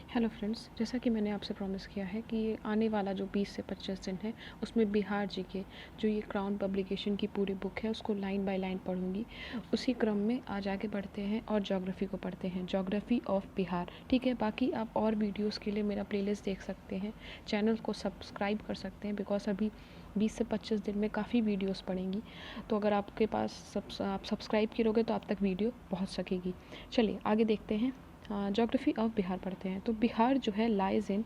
Hello friends, जैसा कि मैंने आपसे प्रॉमिस किया है कि ये आने वाला जो 20 से 25 दिन है उसमें बिहार जीके जो ये क्राउन पब्लिकेशन की पूरी बुक है उसको लाइन बाय लाइन पढ़ूंगी। उसी क्रम में आज आगे बढ़ते हैं और ज्योग्राफी को पढ़ते हैं, ज्योग्राफी ऑफ बिहार। ठीक है, बाकी आप और वीडियोस के लिए मेरा प्लेलिस्ट देख सकते हैं, चैनल को सब्सक्राइब कर सकते हैं बिकॉज अभी 20 से 25 दिन में काफ़ी वीडियोस पड़ेंगी। तो अगर आपके पास आप सब्सक्राइब करोगे तो आप तक वीडियो पहुंच सकेगी। चलिए आगे देखते हैं। ज्योग्राफी ऑफ बिहार पढ़ते हैं। तो बिहार जो है लाइज इन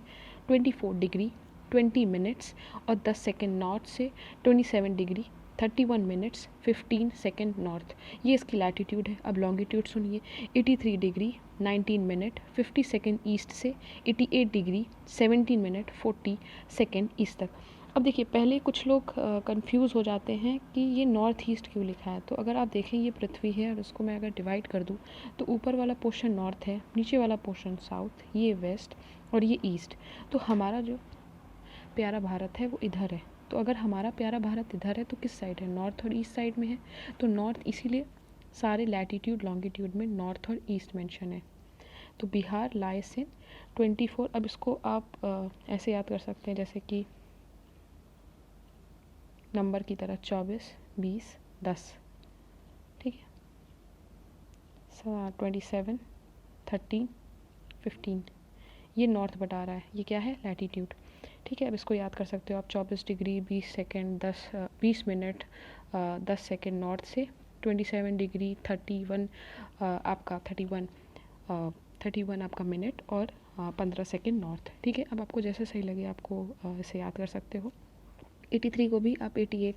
24 डिग्री 20 मिनट्स और 10 सेकेंड नॉर्थ से, 27 डिग्री 31 मिनट्स 15 सेकेंड नॉर्थ, ये इसकी लैटिट्यूड है। अब लॉन्गिट्यूड सुनिए, 83 डिग्री 19 मिनट 50 सेकेंड ईस्ट से, 88 डिग्री 17 मिनट 40 सेकेंड ईस्ट तक। अब देखिए, पहले कुछ लोग कंफ्यूज हो जाते हैं कि ये नॉर्थ ईस्ट क्यों लिखा है। तो अगर आप देखें, ये पृथ्वी है और उसको मैं अगर डिवाइड कर दूँ तो ऊपर वाला पोर्शन नॉर्थ है, नीचे वाला पोर्शन साउथ, ये वेस्ट और ये ईस्ट। तो हमारा जो प्यारा भारत है वो इधर है। तो अगर हमारा प्यारा भारत इधर है तो किस साइड है? नॉर्थ और ईस्ट साइड में है। तो नॉर्थ, इसीलिए सारे लैटिट्यूड लॉन्गिट्यूड में नॉर्थ और ईस्ट मेंशन है। तो बिहार लाइस इन 24। अब इसको आप ऐसे याद कर सकते हैं जैसे कि नंबर की तरह 24, 20, 10। ठीक है, 27, 13, 15। ये नॉर्थ बता रहा है, ये क्या है? लैटिट्यूड। ठीक है, अब इसको याद कर सकते हो आप। 24 degree 20 second 20 minute 10 second north से, 27 डिग्री 31 आपका 31 आपका मिनट और 15 सेकेंड नॉर्थ। ठीक है, अब आपको जैसे सही लगे आपको इसे याद कर सकते हो। 83 को भी आप 88,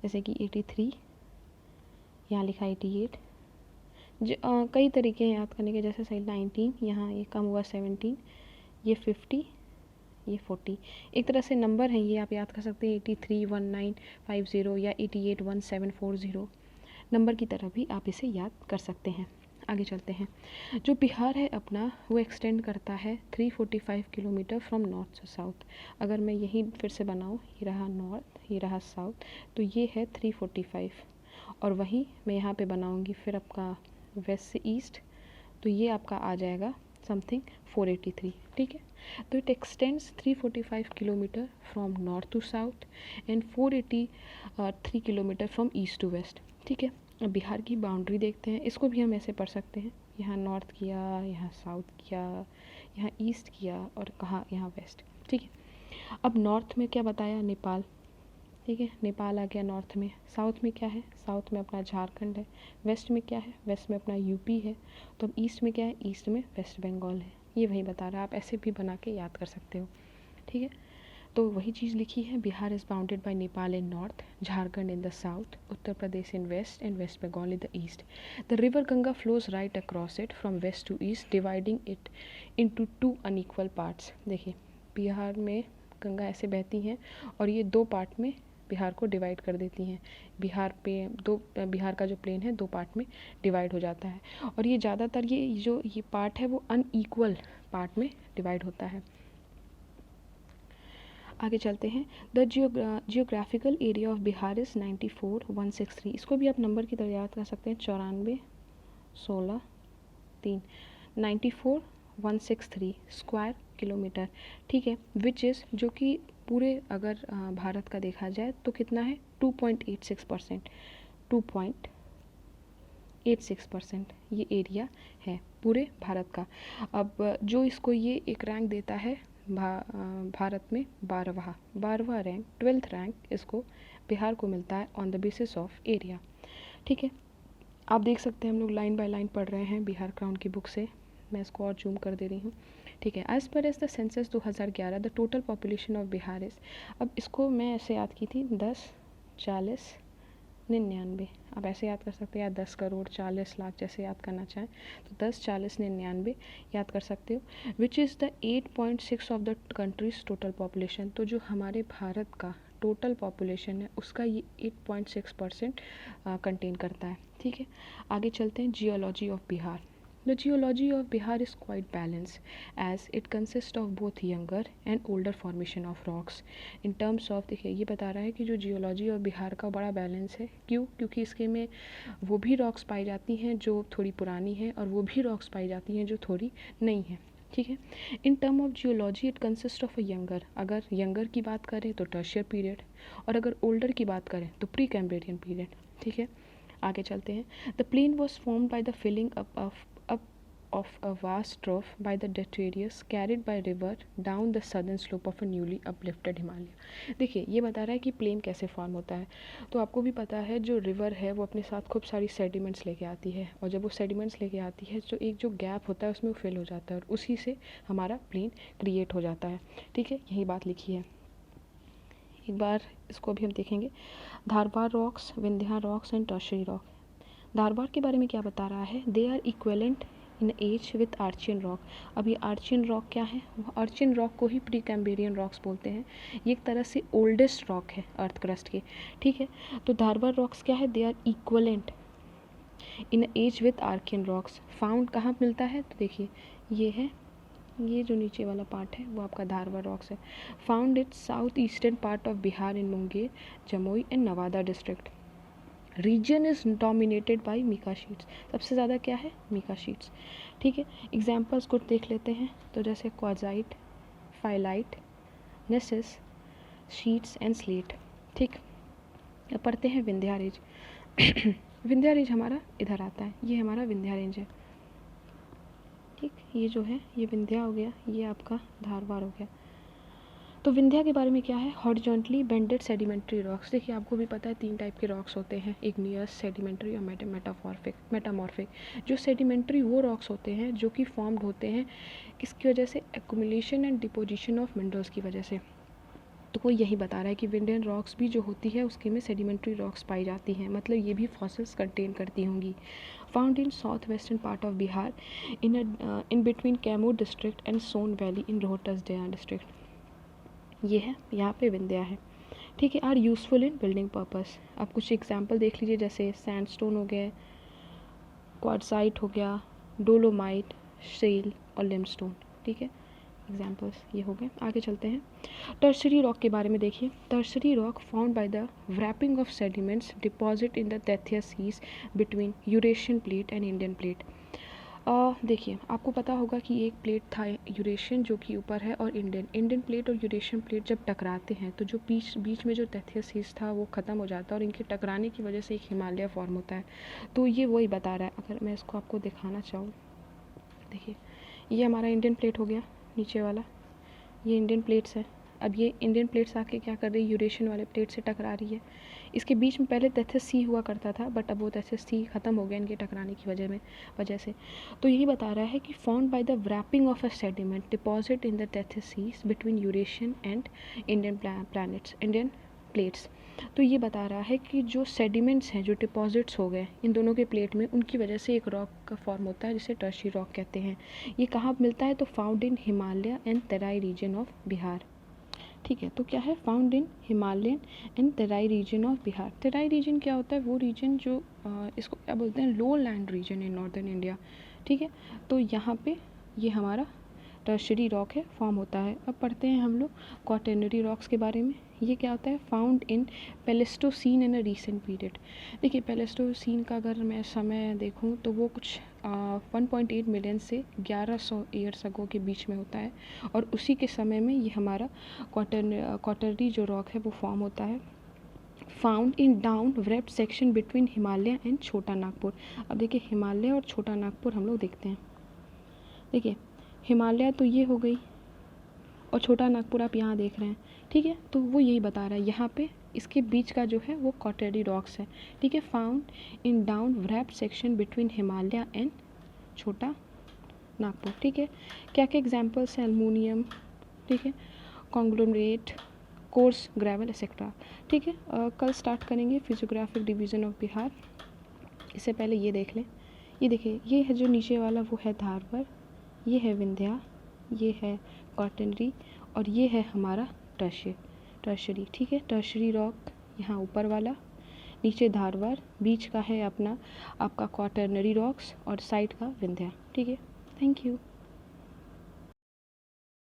जैसे कि 83 यहाँ लिखा 88। कई तरीके हैं याद करने के, जैसे सही 19 यहाँ ये कम हुआ 17, ये 50, ये 40। एक तरह से नंबर हैं ये, आप याद कर सकते हैं 831950 या 881740। नंबर की तरह भी आप इसे याद कर सकते हैं। आगे चलते हैं। जो बिहार है अपना वो एक्सटेंड करता है 345 kilometre from north to south. अगर मैं यही फिर से बनाऊँ, ये रहा नॉर्थ, ये रहा साउथ, तो ये है 345। और वहीं मैं यहाँ पे बनाऊँगी फिर आपका वेस्ट से ईस्ट, तो ये आपका आ जाएगा समथिंग 483। ठीक है, तो it extends 345 kilometre from north to south and 483 kilometre from east to west. ठीक है, अब बिहार की बाउंड्री देखते हैं। इसको भी हम ऐसे पढ़ सकते हैं, यहाँ नॉर्थ किया, यहाँ साउथ किया, यहाँ ईस्ट किया और कहाँ यहाँ वेस्ट। ठीक है, अब नॉर्थ में क्या बताया? नेपाल। ठीक है, नेपाल आ गया नॉर्थ में। साउथ में क्या है? साउथ में अपना झारखंड है। वेस्ट में क्या है? वेस्ट में अपना यूपी है। तो अब ईस्ट में क्या है? ईस्ट में वेस्ट बंगाल है। ये वही बता रहा है, आप ऐसे भी बना के याद कर सकते हो। ठीक है, तो वही चीज़ लिखी है। Bihar is bounded by Nepal in north, Jharkhand in the south, Uttar Pradesh in west and West Bengal in the east. The river Ganga flows right across it from west to east, dividing it into 2 unequal parts. देखिए, बिहार में गंगा ऐसे बहती हैं और ये 2 पार्ट में बिहार को डिवाइड कर देती हैं। बिहार का जो प्लेन है 2 पार्ट में डिवाइड हो जाता है। और ये ज़्यादातर ये पार्ट है वो अनइक्वल पार्ट में डिवाइड होता है। आगे चलते हैं। The geographical area of Bihar is 94,163। इसको भी आप नंबर की तरह याद कर सकते हैं, 94, 16, 3, 94,163 स्क्वायर किलोमीटर। ठीक है, विच इज़, जो कि पूरे अगर भारत का देखा जाए तो कितना है? 2.86%। 2.86% ये एरिया है पूरे भारत का। अब जो इसको ये एक रैंक देता है भारत में 12वां रैंक, 12th रैंक इसको बिहार को मिलता है on the basis of area. ठीक है, आप देख सकते हैं हम लोग लाइन बाय लाइन पढ़ रहे हैं बिहार क्राउन की बुक से। मैं इसको और जूम कर दे रही हूँ। ठीक है, as per as the census 2011 the total population of Bihar is, अब इसको मैं ऐसे याद की थी 10, 40, 99। आप ऐसे याद कर सकते हैं, या 10 करोड़ 40 लाख, जैसे याद करना चाहें तो 10, 40, 99 याद कर सकते हो। Which is the 8.6 of the countries total population. तो जो हमारे भारत का टोटल पॉपुलेशन है उसका ये 8.6% कंटेन करता है। ठीक है, आगे चलते हैं। Geology of Bihar. The geology of Bihar is quite balance as it consist of both younger and older formation of rocks. In terms of, देखिए ये बता रहा है कि जो जियोलॉजी ऑफ बिहार का बड़ा बैलेंस है। क्यों? क्योंकि इसके में वो भी रॉक्स पाई जाती हैं जो थोड़ी पुरानी हैं और वो भी रॉक्स पाई जाती हैं जो थोड़ी नई हैं। ठीक है। In term of geology it consist of a younger, अगर यंगर की बात करें तो टर्शियर पीरियड, और अगर ओल्डर की बात करें तो प्री कैम्ब्रियन पीरियड। ठीक है, आगे चलते हैं। The plain was formed by the filling up of a vast trough by the detritus carried by river down the southern slope of a newly uplifted Himalaya। देखिए ये बता रहा है कि प्लेन कैसे फॉर्म होता है। तो आपको भी पता है जो रिवर है वो अपने साथ खूब सारी सेडिमेंट्स लेके आती है, और जब वो सेडिमेंट्स लेके आती है तो एक जो गैप होता है उसमें वो फिल हो जाता है, और उसी से हमारा प्लेन क्रिएट हो जाता है। ठीक है, यही बात लिखी है। एक बार इसको अभी हम देखेंगे। Dharwad rocks, Vindhya rocks and tertiary rock. Dharwad के बारे में क्या बता रहा है? They are equivalent in age with Archaean rock. अब ये आर्चियन रॉक क्या है? वो आर्चियन रॉक को ही प्री कैम्ब्रियन रॉक्स बोलते हैं। ये एक तरह से ओल्डेस्ट रॉक है अर्थ क्रस्ट के। ठीक है, तो धारवाड़ रॉक्स क्या है? They are equivalent in age with Archaean rocks. Found कहाँ मिलता है? तो देखिए ये है, ये जो नीचे वाला पार्ट है वो आपका धारवाड़ रॉक्स है। Found it south eastern part of Bihar in Munger, Jamui and Nawada district. Region is dominated by mica sheets. सबसे ज़्यादा क्या है? Mica sheets. ठीक है, एग्जाम्पल्स कुछ देख लेते हैं। तो जैसे quartzite, phyllite, gneiss, sheets and slate. ठीक, अब पढ़ते हैं विंध्या रेंज। विंध्या रेंज हमारा इधर आता है, ये हमारा विंध्या रेंज है। ठीक, ये जो है ये विंध्या हो गया, ये आपका धारवाड़ हो गया। तो विंध्या के बारे में क्या है? Horizontally bended sedimentary rocks. देखिए आपको भी पता है 3 टाइप के रॉक्स होते हैं, इग्नियस, सेडिमेंट्री और मेटामॉर्फिक। जो सेडिमेंट्री वो रॉक्स होते हैं जो कि फॉर्म्ड होते हैं किसकी वजह से? Accumulation and deposition of minerals की वजह से। तो वो यही बता रहा है कि विंडियन रॉक्स भी जो होती है उसके में सेडिमेंट्री रॉक्स पाई जाती हैं, मतलब ये भी फॉसिल्स कंटेन करती होंगी। Found in south western part of Bihar in between Kaimur district and Son valley in Rohtas दया डिस्ट्रिक्ट। ये है, यहाँ पे विंध्या है। ठीक है, are useful in building purpose. अब कुछ एग्जांपल देख लीजिए, जैसे सैंडस्टोन हो गया, क्वार्टजाइट हो गया, डोलोमाइट, शेल और लिमस्टोन। ठीक है, एग्जांपल्स ये हो गए। आगे चलते हैं। टर्शरी रॉक के बारे में देखिए। Tertiary rock found by the wrapping of sediments deposit in the Tethys seas between Eurasian plate and Indian plate. देखिए आपको पता होगा कि एक प्लेट था यूरेशियन जो कि ऊपर है, और इंडियन प्लेट और यूरेशियन प्लेट जब टकराते हैं तो जो बीच में जो टेथियस सीज था वो ख़त्म हो जाता है, और इनके टकराने की वजह से एक हिमालय फॉर्म होता है। तो ये वही बता रहा है। अगर मैं इसको आपको दिखाना चाहूँ, देखिए ये हमारा इंडियन प्लेट हो गया नीचे वाला, ये इंडियन प्लेट्स है। अब ये इंडियन प्लेट्स आके क्या कर रही है? यूरेशियन वाले प्लेट से टकरा रही है। इसके बीच में पहले टेथिस सी हुआ करता था, बट अब वो टेथिस सी ख़त्म हो गया इनके टकराने की वजह से। तो यही बता रहा है कि found by the wrapping of a sediment deposit in the Tethys seas between Eurasian and Indian plates. तो ये बता रहा है कि जो सेडिमेंट्स हैं, जो डिपॉजिट्स हो गए इन दोनों के प्लेट में, उनकी वजह से एक रॉक का फॉर्म होता है जिसे टर्शी रॉक कहते हैं। ये कहाँ मिलता है? तो found in Himalaya and Terai region of Bihar. ठीक है, तो क्या है? Found in Himalayan and Terai region of Bihar. Terai region क्या होता है? वो रीजन जो इसको क्या बोलते हैं? Lowland region in northern India. ठीक है, तो यहाँ पे ये हमारा टर्शरी रॉक है, फॉर्म होता है। अब पढ़ते हैं हम लोग क्वाटर्नरी रॉक्स के बारे में। ये क्या होता है? Found in Pleistocene in a recent period. देखिए पेलेस्टोसीन का अगर मैं समय देखूँ तो वो कुछ 1.8 मिलियन से 1100 ईयर्स अगो के बीच में होता है, और उसी के समय में ये हमारा क्वाटरनरी जो रॉक है वो फॉर्म होता है। Found in down vaped section between Himalaya and छोटा नागपुर। अब देखिए हिमालय और छोटा नागपुर हम लोग देखते हैं। देखिए हिमालय तो ये हो गई, और छोटा नागपुर आप यहाँ देख रहे हैं। ठीक है, तो वो यही बता रहा है यहाँ पे इसके बीच का जो है वो क्वाटरनरी रॉक्स है। ठीक है, found in down vaped section between Himalaya and छोटा नागपुर। ठीक है, क्या क्या एग्जांपल्स हैं? एल्युमिनियम, ठीक है, कॉन्ग्लोमरेट, कोर्स ग्रेवल एक्सेट्रा। ठीक है, कल स्टार्ट करेंगे फिजियोग्राफिक डिवीज़न ऑफ बिहार। इससे पहले ये देख लें। ये देखिए, ये है जो नीचे वाला वो है धारवाड़, ये है विंध्या, ये है क्वाटरनरी, और ये है हमारा टर्शरी। ठीक है, टर्शरी रॉक यहाँ ऊपर वाला, नीचे धारवाड़, बीच का है अपना आपका क्वाटरनरी रॉक्स, और साइड का विंध्या। ठीक है, थैंक यू।